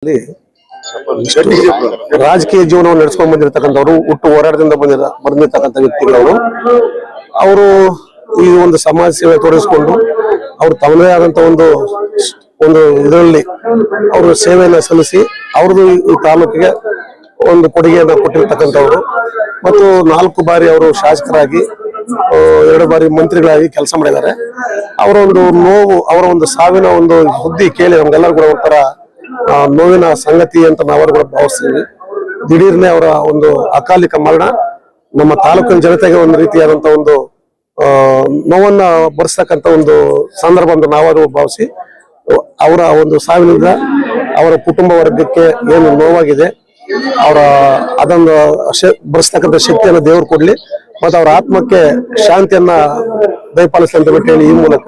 ಅಲ್ಲಿ ರಾಜಕೀಯ ಜೀವನವನ್ನು ನಡೆಸ್ಕೊಂಡು ಬಂದಿರತಕ್ಕಂಥವ್ರು ಹುಟ್ಟು ಹೋರಾಟದಿಂದ ಬಂದಿರತಕ್ಕಂಥ ವ್ಯಕ್ತಿಗಳು ಅವರು ಈ ಒಂದು ಸಮಾಜ ಸೇವೆ ತೊಡಗಿಸಿಕೊಂಡು ಅವರು ತಮ್ಮದೇ ಆದಂತ ಒಂದು ಇದರಲ್ಲಿ ಅವರು ಸೇವೆಯನ್ನು ಸಲ್ಲಿಸಿ ಅವ್ರದ್ದು ಈ ತಾಲೂಕಿಗೆ ಒಂದು ಕೊಡುಗೆಯನ್ನು ಕೊಟ್ಟಿರ್ತಕ್ಕಂಥವ್ರು ಮತ್ತು 4 ಬಾರಿ ಅವರು ಶಾಸಕರಾಗಿ 2 ಬಾರಿ ಮಂತ್ರಿಗಳಾಗಿ ಕೆಲಸ ಮಾಡಿದ್ದಾರೆ. ಅವರ ಒಂದು ನೋವು, ಅವರ ಒಂದು ಸಾವಿನ ಒಂದು ಸುದ್ದಿ ಕೇಳಿ ನಮ್ಗೆಲ್ಲರೂ ಕೂಡ ಒಂಥರ ನೋವಿನ ಸಂಗತಿ ಅಂತ ನಾವೆಲ್ಲರೂ ಕೂಡ ಭಾವಿಸ್ತೀವಿ. ದಿಢೀರ್ನೆ ಅವರ ಒಂದು ಅಕಾಲಿಕ ಮರಣ ನಮ್ಮ ತಾಲೂಕಿನ ಜನತೆಗೆ ಒಂದು ರೀತಿಯಾದಂತ ಒಂದು ನೋವನ್ನ ಬರೆಸ್ತಕ್ಕಂಥ ಒಂದು ಸಂದರ್ಭ ಅಂತ ನಾವಾದ್ರೂ ಭಾವಿಸಿ ಅವರ ಒಂದು ಸಾವಿನಿಂದ ಅವರ ಕುಟುಂಬ ವರ್ಗಕ್ಕೆ ಏನು ನೋವಾಗಿದೆ ಅದನ್ನು ಬರೆಸ್ತಕ್ಕಂಥ ಶಕ್ತಿಯನ್ನು ದೇವರು ಕೊಡ್ಲಿ ಮತ್ತು ಅವರ ಆತ್ಮಕ್ಕೆ ಶಾಂತಿಯನ್ನ ದಯಪಾಲಿಸಲಿ ಅಂತ ಹೇಳಿ ಈ ಮೂಲಕ